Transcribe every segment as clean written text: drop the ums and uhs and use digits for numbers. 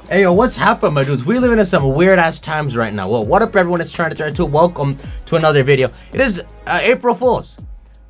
Hey yo, what's happening, my dudes? We living in some weird ass times right now. Well, what up everyone? It's TyranitarTube. Welcome to another video. It is April Fool's.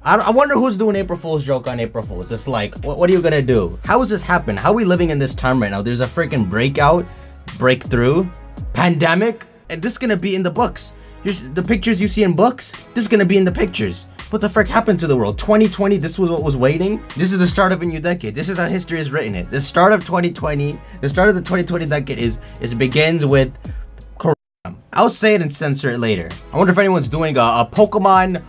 I wonder who's doing April Fool's joke on April Fool's. It's like, what are you gonna do? How is this happen? How are we living in this time right now? There's a freaking breakthrough, pandemic, and this is gonna be in the books. Here's the pictures you see in books. This is gonna be in the pictures. What the frick happened to the world? 2020, this was what was waiting? This is the start of a new decade. This is how history has written it. The start of 2020, the start of the 2020 decade begins with Corona. I'll say it and censor it later. I wonder if anyone's doing a Pokemon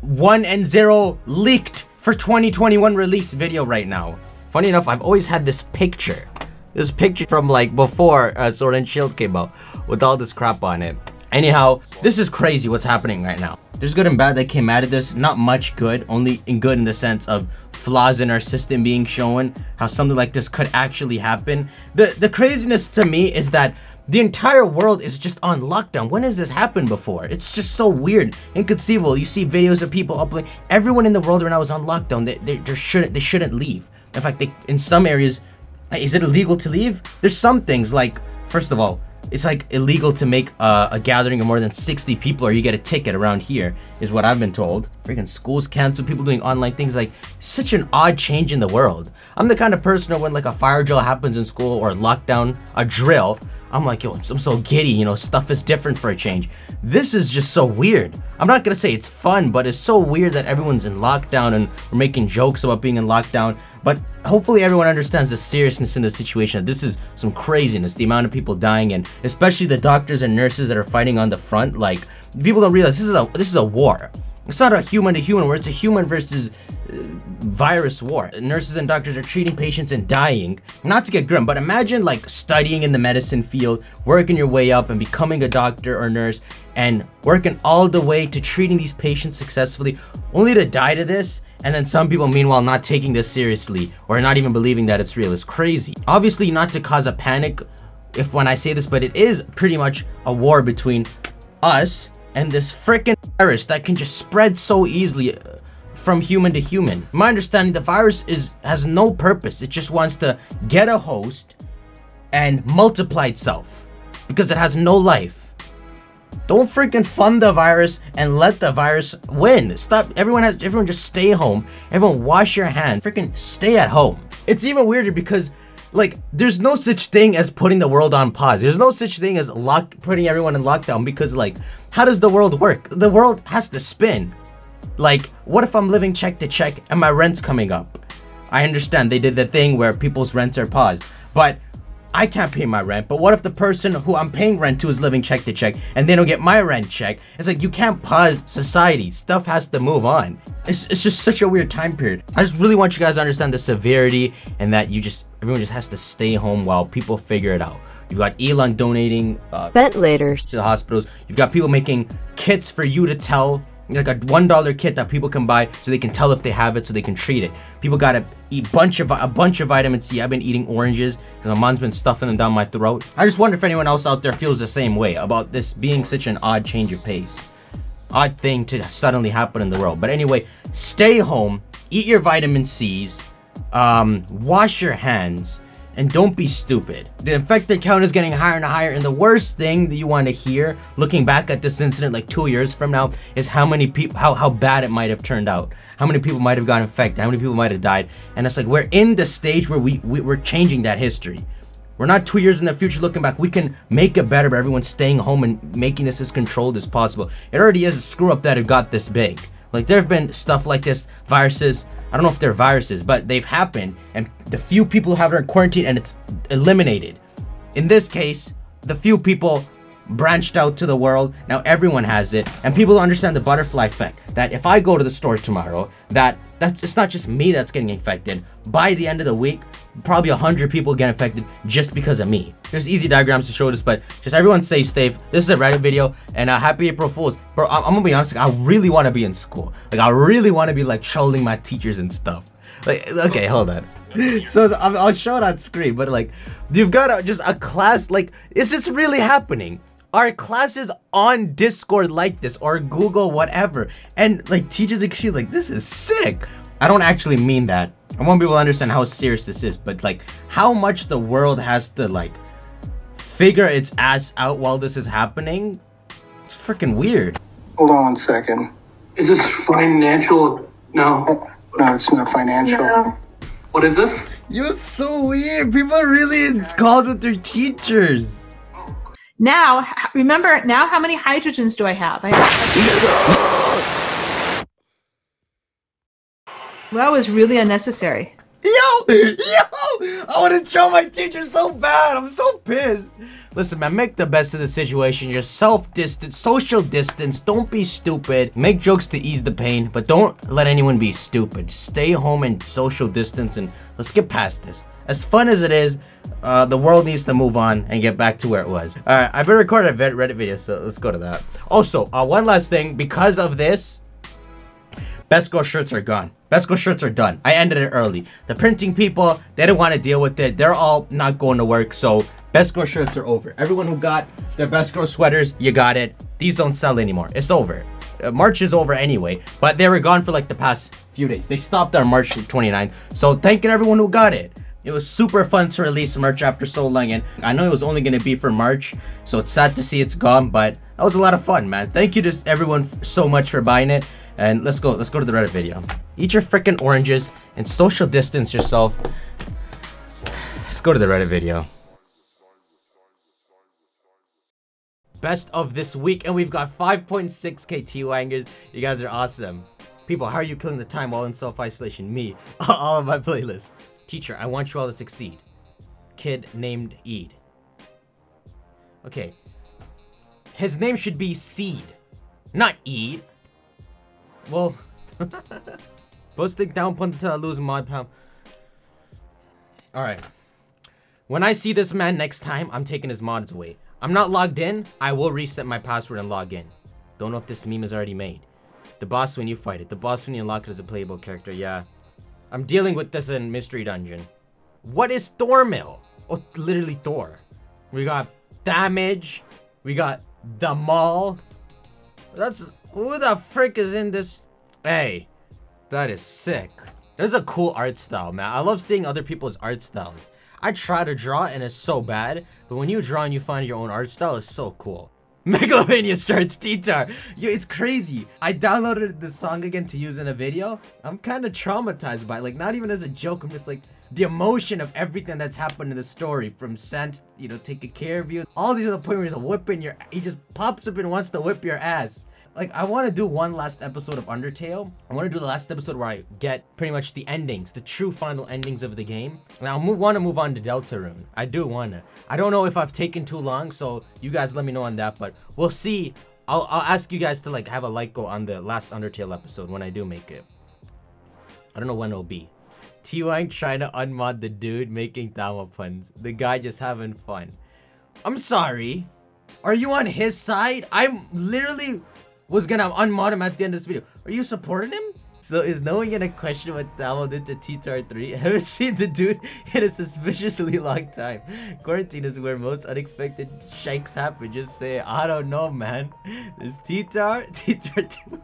1 and 0 leaked for 2021 release video right now. Funny enough, I've always had this picture. This picture from like before Sword and Shield came out with all this crap on it. Anyhow, this is crazy what's happening right now. There's good and bad that came out of this. Not much good, only in good in the sense of flaws in our system being shown, how something like this could actually happen. The craziness to me is that the entire world is just on lockdown. When has this happened before? It's just so weird, inconceivable. You see videos of people uploading. Everyone in the world right now is on lockdown. They shouldn't leave. In fact, in some areas, is it illegal to leave? There's some things like, first of all, it's like illegal to make a gathering of more than 60 people or you get a ticket around here, is what I've been told. Freaking schools canceled, people doing online things. Like, such an odd change in the world. I'm the kind of person when like a fire drill happens in school or a lockdown, a drill, I'm like, yo, I'm so giddy, you know, stuff is different for a change. This is just so weird. I'm not gonna say it's fun, but it's so weird that everyone's in lockdown and we're making jokes about being in lockdown. But hopefully everyone understands the seriousness in the situation. This is some craziness, the amount of people dying, and especially the doctors and nurses that are fighting on the front. Like, people don't realize this is a war. It's not a human to human war, it's a human versus virus war. Nurses and doctors are treating patients and dying. Not to get grim, but imagine like studying in the medicine field, working your way up and becoming a doctor or nurse and working all the way to treating these patients successfully, only to die to this. And then some people meanwhile not taking this seriously or not even believing that it's real. It's crazy. Obviously not to cause a panic when I say this, but it is pretty much a war between us and this freaking virus that can just spread so easily from human to human. My understanding, the virus has no purpose. It just wants to get a host and multiply itself because it has no life. Don't freaking fund the virus and let the virus win. Stop. Everyone just stay home. Everyone wash your hands. Freaking stay at home. It's even weirder because like, there's no such thing as putting the world on pause. There's no such thing as putting everyone in lockdown because, like, how does the world work? The world has to spin. Like, what if I'm living check to check and my rent's coming up? I understand they did the thing where people's rents are paused, but I can't pay my rent. But what if the person who I'm paying rent to is living check to check and they don't get my rent check? It's like, you can't pause society. Stuff has to move on. It's just such a weird time period. I just really want you guys to understand the severity and that everyone just has to stay home while people figure it out. You've got Elon donating ventilators to the hospitals. You've got people making kits for you to tell, like a $1 kit that people can buy so they can tell if they have it so they can treat it. People gotta eat a bunch of vitamin C. I've been eating oranges because my mom's been stuffing them down my throat. I just wonder if anyone else out there feels the same way about this being such an odd change of pace. Odd thing to suddenly happen in the world. But anyway, stay home, eat your vitamin C's, wash your hands, and don't be stupid. The infected count is getting higher and higher, and the worst thing that you want to hear looking back at this incident like 2 years from now is how many people, how bad it might have turned out, how many people might have gotten infected, how many people might have died. And it's like, we're in the stage where we're changing that history. We're not 2 years in the future looking back. We can make it better by everyone staying home and making this as controlled as possible. It already is a screw up that it got this big. Like, there have been stuff like this, viruses, I don't know if they're viruses, but they've happened, and the few people have it in quarantine and it's eliminated. In this case, the few people branched out to the world, now everyone has it, and people understand the butterfly effect, that if I go to the store tomorrow, it's not just me that's getting infected. By the end of the week, probably 100 people get infected just because of me. There's easy diagrams to show this, but just everyone stay safe. This is a Reddit video, and happy April Fools. Bro, I'm gonna be honest, like, I really want to be in school. Like, I really want to be like trolling my teachers and stuff. Like, okay, hold on. So I'll show it on screen, but like, you've got just a class, like, is this really happening? Are classes on Discord like this or Google, whatever? And like, teachers actually like, this is sick. I don't actually mean that. I want people to understand how serious this is, but like how much the world has to like figure its ass out while this is happening. It's freaking weird. Hold on 1 second. Is this financial? No. No, it's not financial. No. What is this? You're so weird. People are really in calls with their teachers. Now, remember, now how many hydrogens do I have? Well, that was really unnecessary. Yo! I want to show my teacher so bad. I'm so pissed. Listen, man, make the best of the situation. You're self-distance, social distance. Don't be stupid. Make jokes to ease the pain, but don't let anyone be stupid. Stay home and social distance, and let's get past this. As fun as it is, the world needs to move on and get back to where it was. All right, I've been recording a Reddit video, so let's go to that. Also, one last thing. Because of this, Best Girl shirts are gone. Best Girl shirts are done. I ended it early. The printing people, they didn't want to deal with it. They're all not going to work, so Best Girl shirts are over. Everyone who got their Best Girl sweaters, you got it. These don't sell anymore. It's over. March is over anyway, but they were gone for like the past few days. They stopped on March 29th, so thanking everyone who got it. It was super fun to release merch after so long, and I know it was only going to be for March, so it's sad to see it's gone, but that was a lot of fun, man. Thank you to everyone so much for buying it. And let's go to the Reddit video. Eat your freaking oranges and social distance yourself. Let's go to the Reddit video. Best of this week, and we've got 5.6k T-Wangers. You guys are awesome. People, how are you killing the time while in self-isolation? Me. All of my playlists. Teacher, I want you all to succeed. Kid named Eid. Okay. His name should be Seed, not Eid. Well, posting down puns until I lose mod pound. Alright. When I see this man next time, I'm taking his mods away. I'm not logged in. I will reset my password and log in. Don't know if this meme is already made. The boss when you fight it. The boss when you unlock it as a playable character. Yeah. I'm dealing with this in Mystery Dungeon. What is Thormill? Oh, literally Thor. We got damage. We got the mall. That's... Who the frick is in this? Hey, that is sick. There's a cool art style, man. I love seeing other people's art styles. I try to draw and it's so bad, but when you draw and you find your own art style, it's so cool. Megalovania starts T-Tar. Yo, it's crazy. I downloaded this song again to use in a video. I'm kind of traumatized by it. Like, not even as a joke. I'm just like, the emotion of everything that's happened in the story. From Sant, you know, taking care of you. All these other points where he's whipping your... He just pops up and wants to whip your ass. Like, I want to do one last episode of Undertale. I want to do the last episode where I get pretty much the endings, the true final endings of the game. And I want to move on to Deltarune. I do want to. I don't know if I've taken too long, so you guys let me know on that, but we'll see. I'll ask you guys to, like, have a like go on the last Undertale episode when I do make it. I don't know when it'll be. T-Wang trying to unmod the dude making Tama puns. The guy just having fun. I'm sorry. Are you on his side? I'm literally... was gonna unmod him at the end of this video. Are you supporting him? So is no one gonna question what Tamo did to TyranitarTube? I haven't seen the dude in a suspiciously long time. Quarantine is where most unexpected shakes happen. Just say, I don't know, man. There's T-Tar2,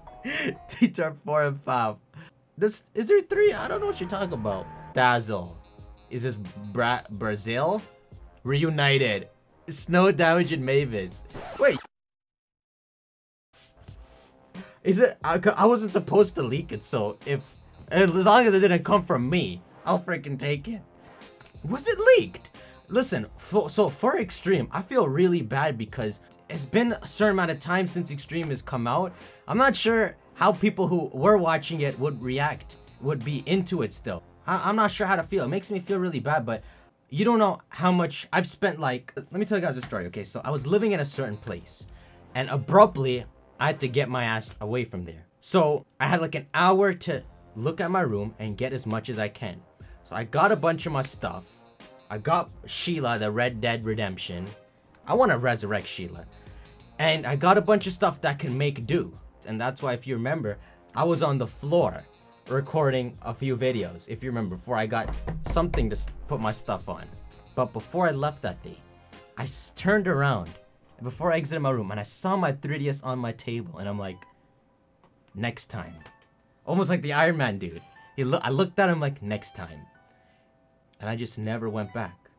T-Tar 4 and 5. Is there 3? I don't know what you're talking about. Dazzle. Is this Brazil? Reunited. Snow damage and Mavis. Wait. Is it? I wasn't supposed to leak it, so as long as it didn't come from me, I'll freaking take it. Was it leaked? Listen, so for Extreme, I feel really bad because it's been a certain amount of time since Extreme has come out. I'm not sure how people who were watching it would react, would be into it still. I'm not sure how to feel. It makes me feel really bad, but you don't know how much I've spent. Like, let me tell you guys a story, okay? So I was living in a certain place, and abruptly, I had to get my ass away from there. So I had like an hour to look at my room and get as much as I can. So I got a bunch of my stuff. I got Sheila, the Red Dead Redemption. I want to resurrect Sheila. And I got a bunch of stuff that can make do. And that's why, if you remember, I was on the floor recording a few videos. If you remember, before I got something to put my stuff on. But before I left that day, I turned around before I exited my room, and I saw my 3DS on my table, and I'm like, next time. Almost like the Iron Man dude. I looked at him like, next time. And I just never went back.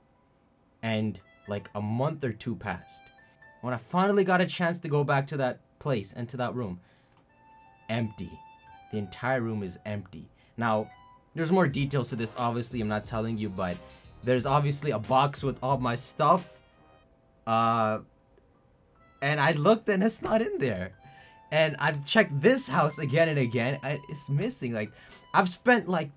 And like a month or two passed. When I finally got a chance to go back to that place and to that room, empty. The entire room is empty. Now, there's more details to this, obviously, I'm not telling you, but there's obviously a box with all my stuff. And I looked and it's not in there. And I've checked this house again and again, and it's missing. Like, I've spent like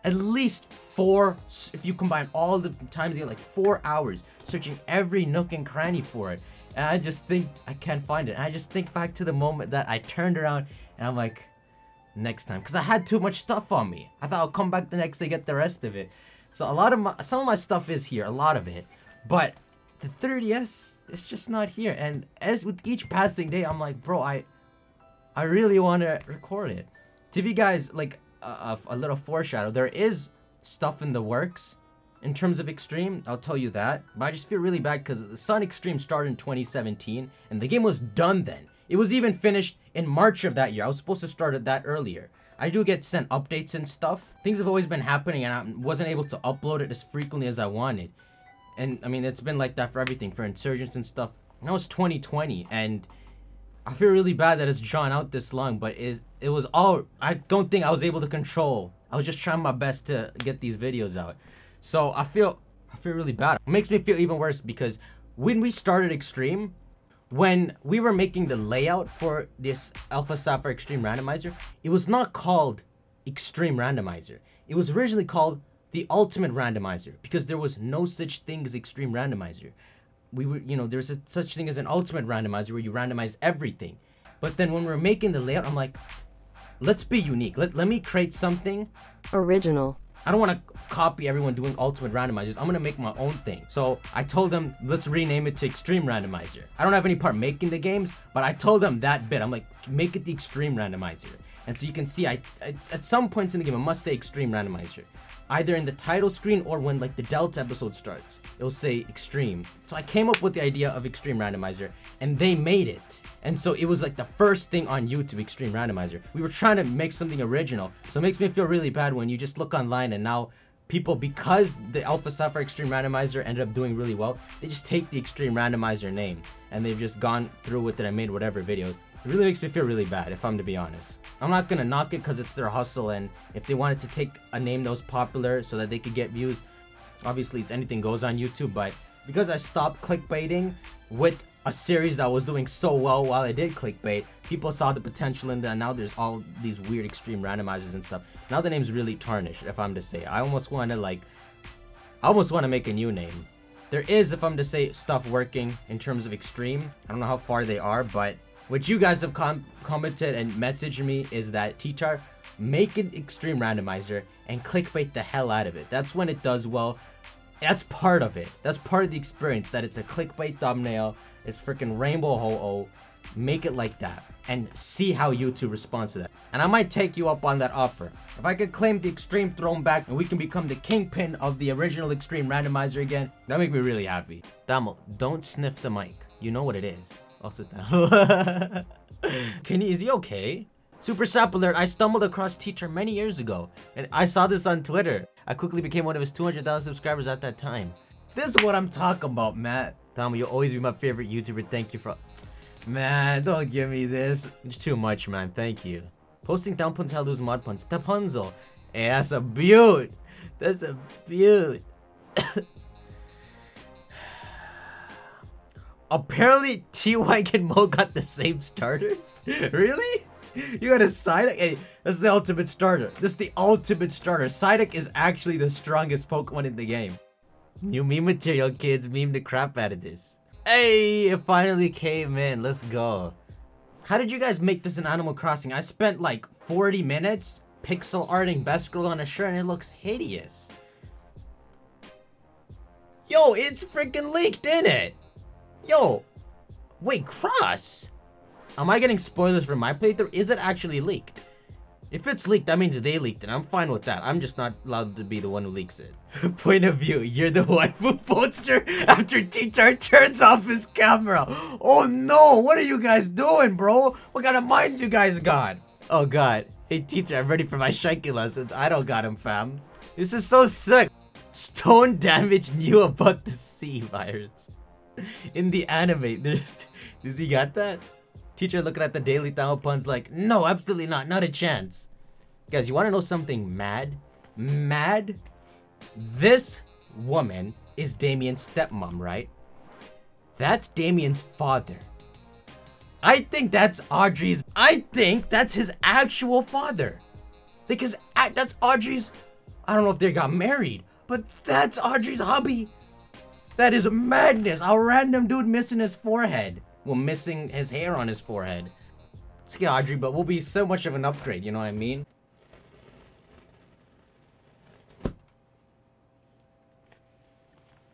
at least 4, if you combine all the time together, like 4 hours searching every nook and cranny for it. And I just think I can't find it. And I just think back to the moment that I turned around and I'm like, next time. Because I had too much stuff on me. I thought I'll come back the next day, get the rest of it. So some of my stuff is here, a lot of it. But the 3DS, it's just not here. And as with each passing day, I'm like, bro, I really want to record it. To give you guys like a little foreshadow, there is stuff in the works in terms of Extreme, I'll tell you that. But I just feel really bad because the Sun Extreme started in 2017 and the game was done then. It was even finished in March of that year. I was supposed to start it that earlier. I do get sent updates and stuff. Things have always been happening and I wasn't able to upload it as frequently as I wanted. And I mean, it's been like that for everything, for Insurgents and stuff. Now it's 2020 and I feel really bad that it's drawn out this long, but it was all, I don't think I was able to control. I was just trying my best to get these videos out. So I feel really bad. It makes me feel even worse because when we started Extreme, when we were making the layout for this Alpha Sapphire Extreme Randomizer, it was not called Extreme Randomizer. It was originally called the Ultimate Randomizer because there was no such thing as Extreme Randomizer. We were, you know, there's such thing as an Ultimate Randomizer where you randomize everything. But then when we were making the layout, I'm like, let's be unique. Let me create something original. I don't want to copy everyone doing Ultimate Randomizers. I'm going to make my own thing. So I told them, let's rename it to Extreme Randomizer. I don't have any part making the games, but I told them that bit. I'm like, make it the Extreme Randomizer. And so you can see, at some points in the game, I must say Extreme Randomizer. Either in the title screen or when like the Delta episode starts, it'll say Extreme. So I came up with the idea of Extreme Randomizer and they made it. And so it was like the first thing on YouTube, Extreme Randomizer. We were trying to make something original. So it makes me feel really bad when you just look online and now people, because the Alpha Sapphire Extreme Randomizer ended up doing really well, they just take the Extreme Randomizer name and they've just gone through with it and made whatever video. It really makes me feel really bad, if I'm to be honest. I'm not gonna knock it because it's their hustle, and if they wanted to take a name that was popular so that they could get views, obviously it's anything goes on YouTube, but because I stopped clickbaiting with a series that was doing so well while I did clickbait, people saw the potential in that, and now there's all these weird Extreme Randomizers and stuff. Now the name's really tarnished, if I'm to say. I almost want to make a new name. There is, if I'm to say, stuff working in terms of Extreme. I don't know how far they are, but what you guys have commented and messaged me is that T-Tar, make an Extreme Randomizer and clickbait the hell out of it. That's when it does well. That's part of it. That's part of the experience, that it's a clickbait thumbnail. It's freaking Rainbow Ho-Oh. Make it like that and see how YouTube responds to that. And I might take you up on that offer. If I could claim the Extreme throne back and we can become the kingpin of the original Extreme Randomizer again, that'd make me really happy. Damo, don't sniff the mic. You know what it is. I'll sit down. Is he okay? Super Sap Alert, I stumbled across T-Tar many years ago, and I saw this on Twitter. I quickly became one of his 200,000 subscribers at that time. This is what I'm talking about, Matt. Damo, you'll always be my favorite YouTuber. Thank you for... Man, don't give me this. It's too much, man. Thank you. Posting down puns, how lose mod puns. Tapunzel. Hey, that's a beaut. That's a beaut. Apparently, T-Wag and Mo got the same starters? Really? You got a Psyduck? Hey, that's the ultimate starter. This is the ultimate starter. Psyduck is actually the strongest Pokemon in the game. New meme material, kids. Meme the crap out of this. Hey, it finally came in. Let's go. How did you guys make this in Animal Crossing? I spent like 40 minutes pixel arting Best Girl on a shirt and it looks hideous. Yo, it's freaking leaked, in it. Yo, wait, Cross? Am I getting spoilers for my playthrough? Is it actually leaked? If it's leaked, that means they leaked it. I'm fine with that. I'm just not allowed to be the one who leaks it. Point of view, you're the waifu poster after T-Tar turns off his camera. Oh no, what are you guys doing, bro? What kind of minds you guys got? Oh god, Hey teacher, I'm ready for my Shanky lessons. I don't got him, fam. This is so sick. Stone Damage knew about the C virus. In the anime, does he got that? Teacher looking at the Daily Tao puns like, no, absolutely not. Not a chance. Guys, you want to know something mad? Mad? This woman is Damien's stepmom, right? That's Damien's father. I think that's his actual father. Because that's Audrey's, I don't know if they got married, but that's Audrey's hubby. That is madness. A random dude missing his forehead. Well, missing his hair on his forehead. It's okay, Audrey, but we'll be so much of an upgrade, you know what I mean?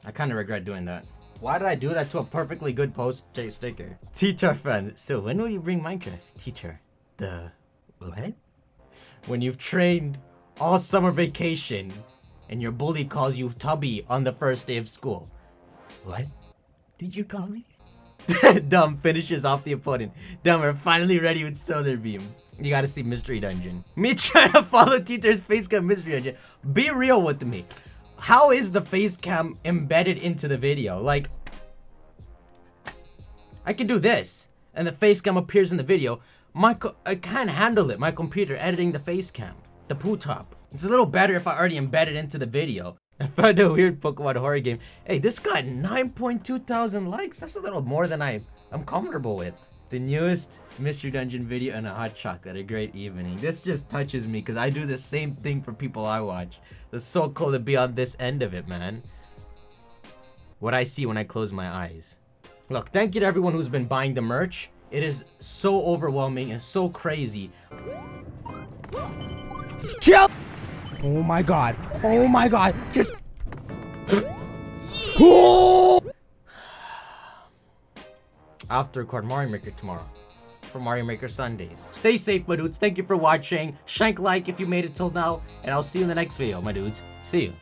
I kind of regret doing that. Why did I do that to a perfectly good post sticker? Teacher fan. So when will you bring Minecraft? Teacher. The what? When you've trained all summer vacation and your bully calls you Tubby on the first day of school. What did you call me? Dumb finishes off the opponent. Dumb, we're finally ready with Solar Beam. You gotta see Mystery Dungeon. Me trying to follow teacher's face cam Mystery Dungeon. Be real with me. How is the face cam embedded into the video? Like, I can do this, and the face cam appears in the video. I can't handle it. My computer editing the face cam. The poo top. It's a little better if I already embed it into the video. I found a weird Pokemon horror game. Hey, this got 9.2 thousand likes. That's a little more than I'm comfortable with. The newest Mystery Dungeon video and a hot chocolate. A great evening. This just touches me because I do the same thing for people I watch. It's so cool to be on this end of it, man. What I see when I close my eyes. Look, thank you to everyone who's been buying the merch. It is so overwhelming and so crazy. Kill! Oh my god. Oh my god. Just... I'll have to record Mario Maker tomorrow for Mario Maker Sundays. Stay safe, my dudes. Thank you for watching. Shank like if you made it till now, and I'll see you in the next video, my dudes. See you.